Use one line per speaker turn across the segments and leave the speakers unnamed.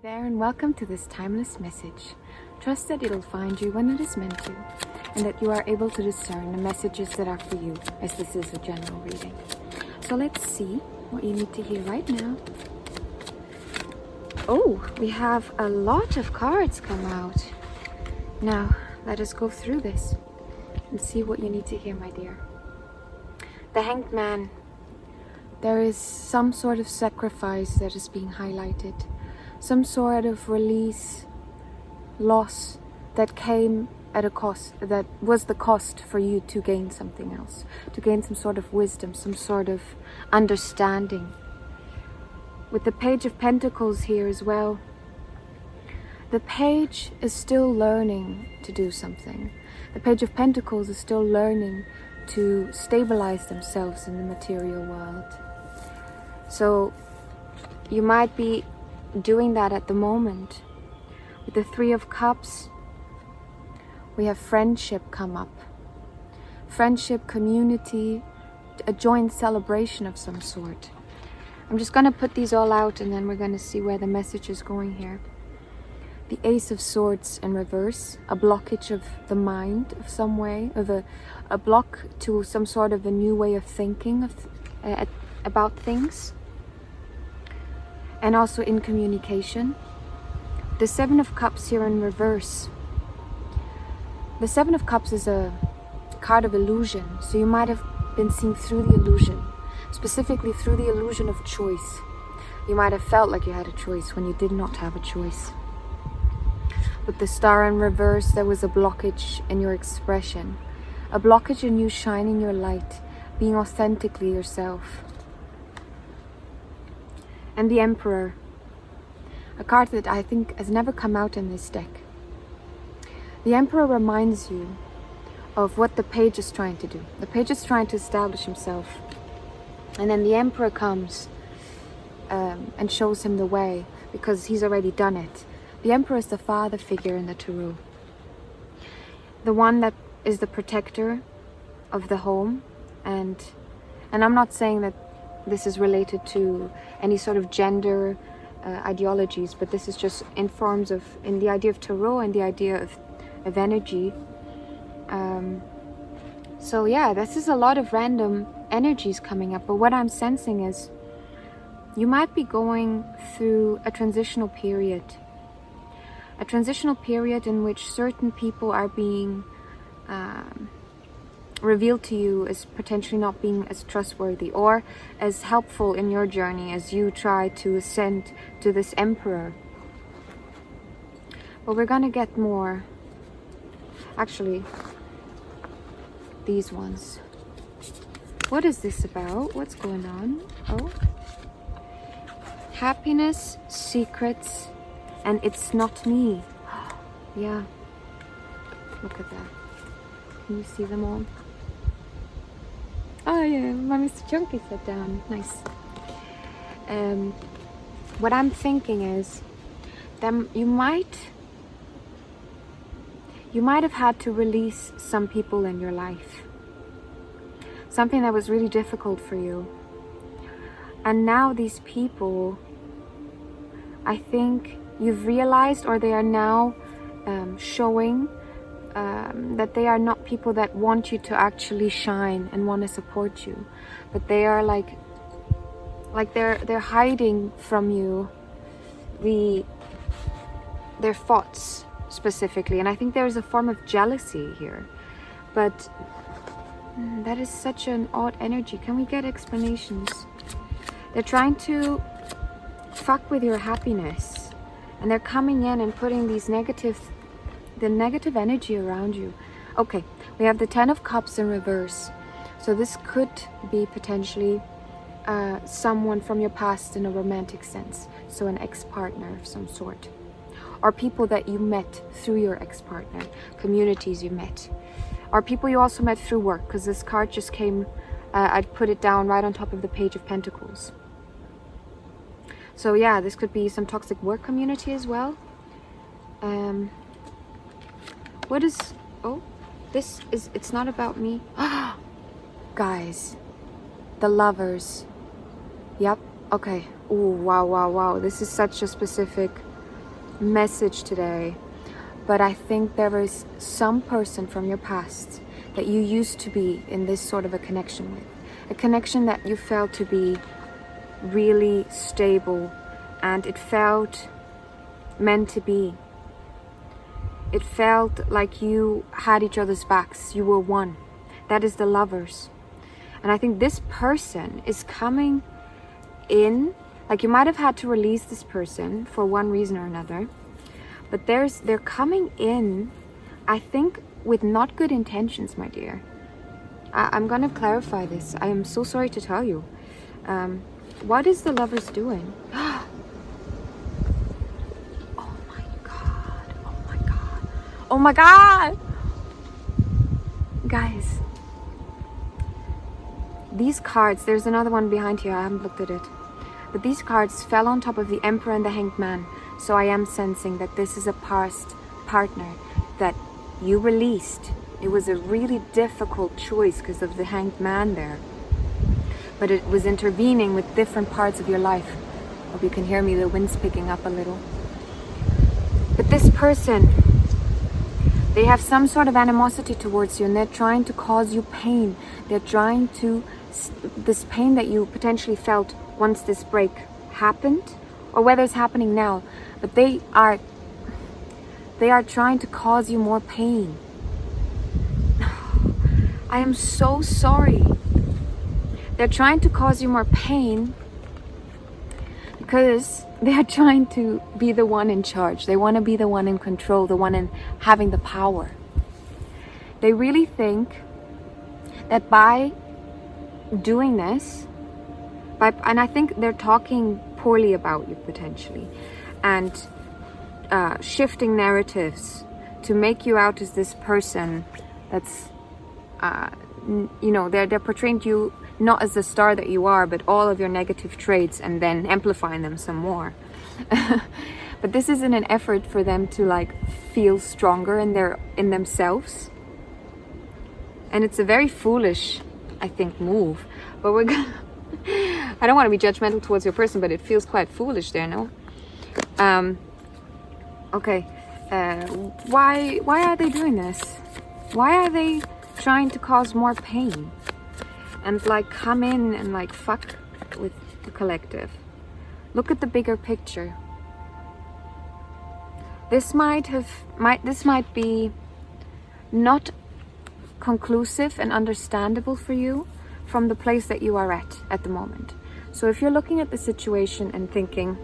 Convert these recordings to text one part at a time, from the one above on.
there, and welcome to this timeless message. Trust that it'll find you when it is meant to, and that you are able to discern the messages that are for you, as this is a general reading. So let's see what you need to hear right now. Oh, we have a lot of cards come out. Now, let us go through this and see what you need to hear, my dear. The Hanged Man. There is some sort of sacrifice that is being highlighted. Some sort of release, loss that came at a cost, that was the cost for you to gain something else, to gain some sort of wisdom, some sort of understanding. With the Page of Pentacles here as well, the page is still learning to do something. The Page of Pentacles is still learning to stabilize themselves in the material world. So you might be doing that at the moment. With the Three of Cups, we have friendship come up. Friendship, community, a joint celebration of some sort. I'm just going to put these all out and then we're going to see where the message is going here. The Ace of Swords in reverse, a blockage of the mind of some way, of a block to some sort of a new way of thinking about things. And also in communication. The Seven of Cups here in reverse. The Seven of Cups is a card of illusion. So you might have been seeing through the illusion. Specifically through the illusion of choice. You might have felt like you had a choice when you did not have a choice. With the Star in reverse, there was a blockage in your expression. A blockage in you shining your light. Being authentically yourself. And the Emperor, a card that I think has never come out in this deck. The Emperor reminds you of what the Page is trying to do. The Page is trying to establish himself. And then the Emperor comes and shows him the way because he's already done it. The Emperor is the father figure in the Tarot. The one that is the protector of the home. And I'm not saying that this is related to any sort of gender ideologies, but this is just in the idea of tarot and the idea of energy. So yeah, this is a lot of random energies coming up, but what I'm sensing is you might be going through a transitional period. A transitional period in which certain people are being revealed to you as potentially not being as trustworthy or as helpful in your journey as you try to ascend to this Emperor. But we're gonna get more. Actually, these ones. What is this about? What's going on? Oh. Happiness, secrets, and it's not me. Yeah. Look at that. Can you see them all? Oh yeah, my Mr. Chunky sat down. Nice. What I'm thinking is that you might have had to release some people in your life. Something that was really difficult for you. And now these people, I think you've realized, or they are now showing that they are not people that want you to actually shine and want to support you, but they are like they're hiding from you their thoughts specifically. And I think there is a form of jealousy here, but that is such an odd energy. Can we get explanations? They're trying to fuck with your happiness, and they're coming in and putting the negative energy around you. Okay, we have the Ten of Cups in reverse. So this could be potentially someone from your past in a romantic sense. So an ex-partner of some sort. Or people that you met through your ex-partner. Communities you met. Or people you also met through work. Because this card just came, I'd put it down right on top of the Page of Pentacles. So yeah, this could be some toxic work community as well. What is... Oh, this is... It's not about me. Guys. The Lovers. Yep. Okay. Oh, wow, wow, wow. This is such a specific message today, but I think there is some person from your past that you used to be in this sort of a connection with. A connection that you felt to be really stable, and it felt meant to be. It felt like you had each other's backs. You were one. That is the Lovers. And I think this person is coming in, like you might have had to release this person for one reason or another, but they're coming in, I think, with not good intentions, my dear. I'm going to clarify this. I am so sorry to tell you. What is the Lovers doing? Oh my God. Oh my God. Oh my God. Guys, these cards, there's another one behind here. I haven't looked at it. But these cards fell on top of the Emperor and the Hanged Man. So I am sensing that this is a past partner that you released. It was a really difficult choice because of the Hanged Man there. But it was intervening with different parts of your life. Hope you can hear me, the wind's picking up a little. But this person, they have some sort of animosity towards you, and they're trying to cause you pain. They're trying to, this pain that you potentially felt once this break happened, or whether it's happening now, but they are trying to cause you more pain. I am so sorry. They're trying to cause you more pain because they are trying to be the one in charge. They want to be the one in control, the one in having the power. They really think that by doing this, and I think they're talking poorly about you potentially, and shifting narratives to make you out as this person that's, they're portraying you not as the star that you are, but all of your negative traits, and then amplifying them some more. But this isn't an effort for them to like feel stronger in themselves, and it's a very foolish, I think, move. But we're gonna I don't want to be judgmental towards your person, but it feels quite foolish there, no? Okay. Why are they doing this? Why are they trying to cause more pain and like come in and like fuck with the collective? Look at the bigger picture. This might be not conclusive and understandable for you from the place that you are at the moment. So if you're looking at the situation and thinking,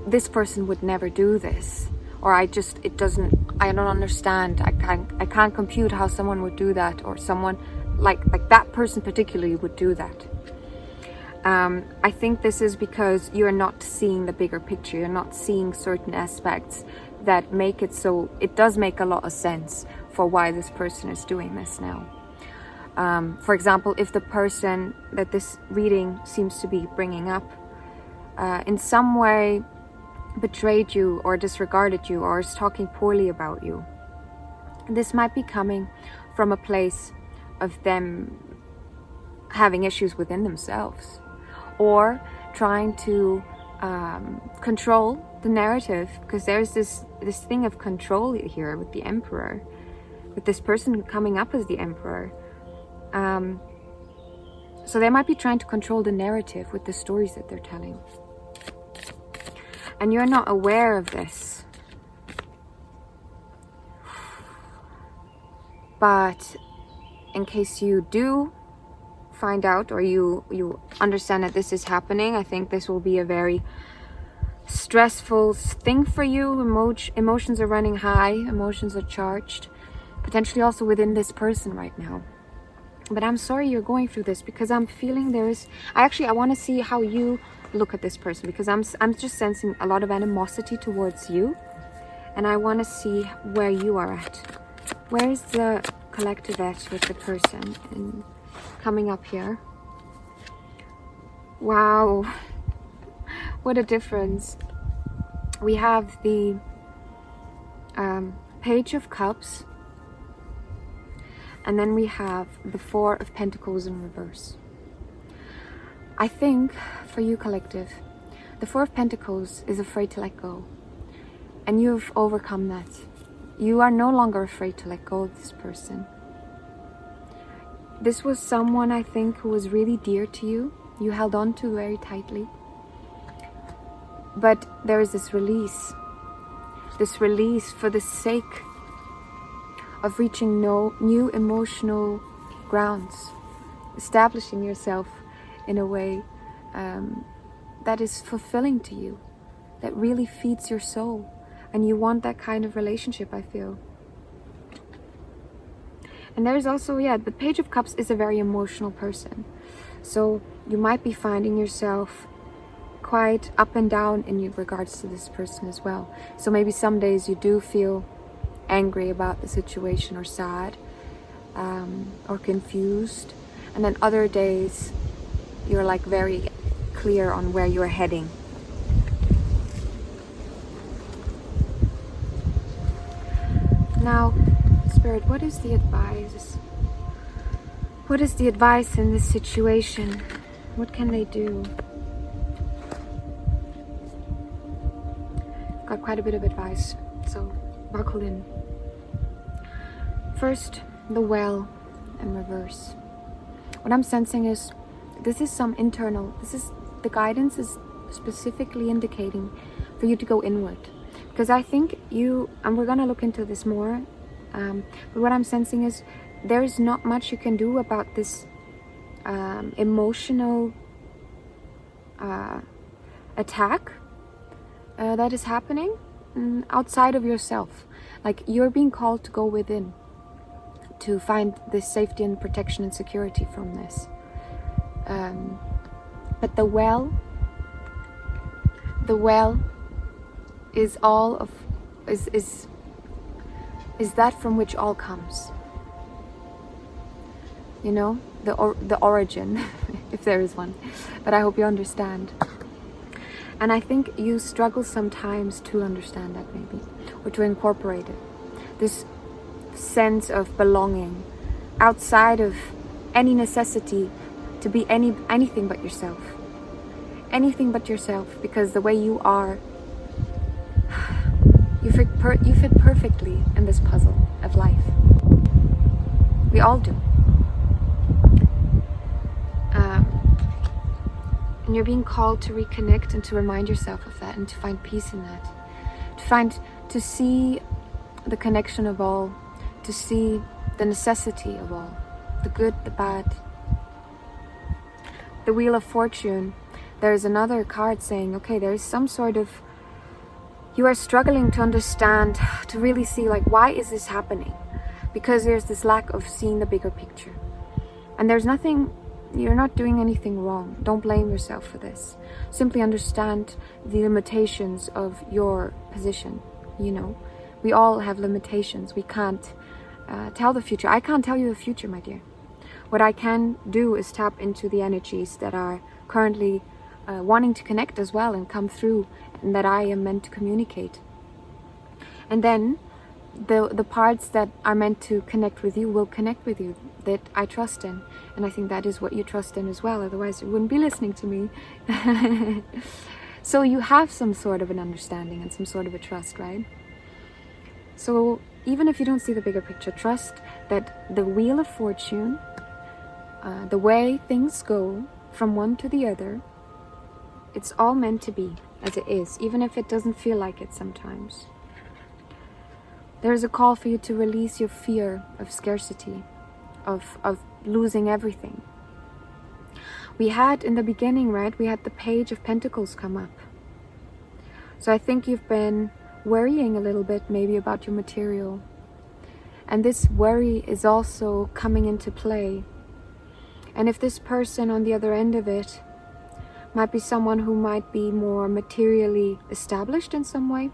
this person would never do this, or I don't understand, I can't compute how someone would do that, or someone like that person particularly would do that. I think this is because you're not seeing the bigger picture. You're not seeing certain aspects that make it so it does make a lot of sense for why this person is doing this now. For example, if the person that this reading seems to be bringing up in some way betrayed you or disregarded you or is talking poorly about you, this might be coming from a place of them having issues within themselves, or trying to control the narrative, because there's this thing of control here with the Emperor, with this person coming up as the Emperor. So they might be trying to control the narrative with the stories that they're telling, and you're not aware of this. But in case you do find out, or you understand that this is happening, I think this will be a very stressful thing for you. Emotions are running high, emotions are charged, potentially also within this person right now. But I'm sorry you're going through this, because I'm feeling I want to see how you look at this person, because I'm just sensing a lot of animosity towards you, and I want to see where you are at. Where is the collective at with the person? And coming up here. Wow, what a difference. We have the Page of Cups, and then we have the Four of Pentacles in reverse. I think for you, collective, the Four of Pentacles is afraid to let go. And you've overcome that. You are no longer afraid to let go of this person. This was someone, I think, who was really dear to you. You held on to very tightly. But there is this release for the sake of reaching new emotional grounds, establishing yourself in a way that is fulfilling to you, that really feeds your soul. And you want that kind of relationship, I feel. And there's also, the Page of Cups is a very emotional person. So you might be finding yourself quite up and down in regards to this person as well. So maybe some days you do feel angry about the situation, or sad, or confused. And then other days you're like very clear on where you're heading. Now, Spirit, what is the advice? What is the advice in this situation? What can they do? Got quite a bit of advice, so buckle in. First, the well in reverse. What I'm sensing is this is the guidance is specifically indicating for you to go inward. Because I think and we're going to look into this more, but what I'm sensing is there's not much you can do about this emotional attack that is happening outside of yourself. Like, you're being called to go within to find this safety and protection and security from this. But the well is that from which all comes. You know, the origin, if there is one. But I hope you understand. And I think you struggle sometimes to understand that, maybe, or to incorporate it. This sense of belonging outside of any necessity to be anything but yourself. Anything but yourself, because the way you are, you fit perfectly in this puzzle of life. We all do. And you're being called to reconnect and to remind yourself of that, and to find peace in that. To see the connection of all, to see the necessity of all, the good, the bad. The Wheel of Fortune, there's another card saying, okay, there's some sort of, you are struggling to understand, to really see, like, why is this happening? Because there's this lack of seeing the bigger picture. And there's nothing, you're not doing anything wrong. Don't blame yourself for this. Simply understand the limitations of your position. You know, we all have limitations. We can't tell the future. I can't tell you the future, my dear. What I can do is tap into the energies that are currently wanting to connect as well and come through, and that I am meant to communicate. And then the parts that are meant to connect with you will connect with you, that I trust in. And I think that is what you trust in as well, otherwise you wouldn't be listening to me. So you have some sort of an understanding and some sort of a trust, right? So even if you don't see the bigger picture, trust that the Wheel of Fortune, the way things go from one to the other, it's all meant to be as it is, even if it doesn't feel like it sometimes. There's a call for you to release your fear of scarcity, of losing everything. We had in the beginning, right, we had the Page of Pentacles come up. So I think you've been worrying a little bit maybe about your material. And this worry is also coming into play. And if this person on the other end of it might be someone who might be more materially established in some way,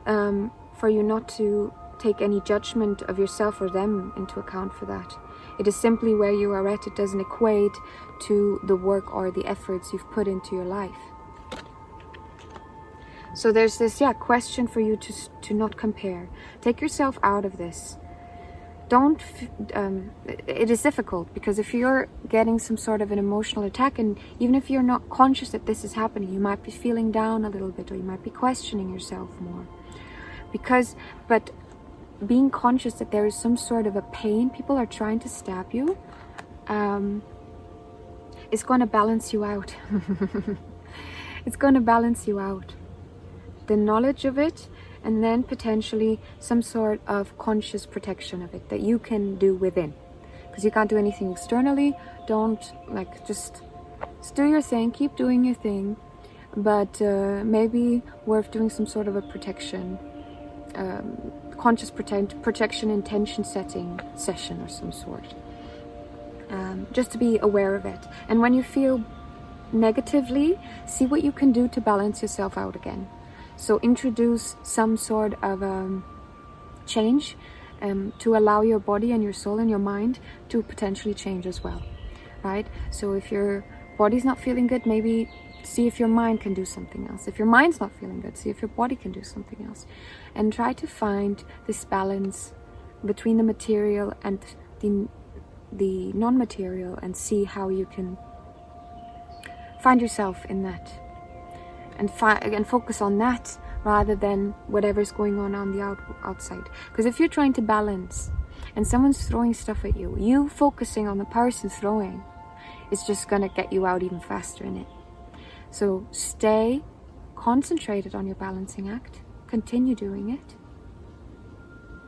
for you not to take any judgment of yourself or them into account for that. It is simply where you are at. It doesn't equate to the work or the efforts you've put into your life. So there's this question for you to not compare. Take yourself out of this. don't, it is difficult, because if you're getting some sort of an emotional attack, and even if you're not conscious that this is happening, you might be feeling down a little bit, or you might be questioning yourself more. But being conscious that there is some sort of a pain, people are trying to stab you, is going to balance you out. It's going to balance you out. The knowledge of it, and then potentially some sort of conscious protection of it that you can do within, because you can't do anything externally. Don't, like, just do your thing, keep doing your thing, but maybe worth doing some sort of a protection, conscious protection intention setting session or some sort, just to be aware of it. And when you feel negatively, see what you can do to balance yourself out again. So introduce some sort of change, to allow your body and your soul and your mind to potentially change as well, right? So if your body's not feeling good, maybe see if your mind can do something else. If your mind's not feeling good, see if your body can do something else. And try to find this balance between the material and the non-material, and see how you can find yourself in that. And focus on that rather than whatever's going on the outside. Because if you're trying to balance and someone's throwing stuff at you, you focusing on the person throwing is just going to get you out even faster in it. So stay concentrated on your balancing act, continue doing it,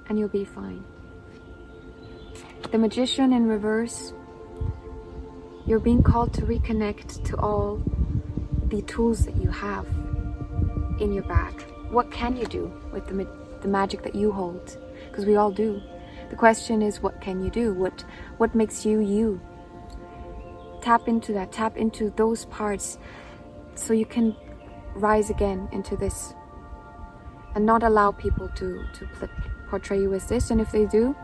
and you'll be fine. The Magician in reverse, you're being called to reconnect to all the tools that you have in your bag. What can you do with the magic that you hold? Because we all do. The question is, what can you do? What makes you you? Tap into that. Tap into those parts, so you can rise again into this, and not allow people to portray you as this. And if they do,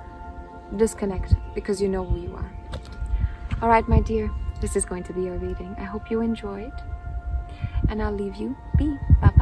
disconnect, because you know who you are. All right, my dear, this is going to be your reading. I hope you enjoyed, and I'll leave you be. Bye.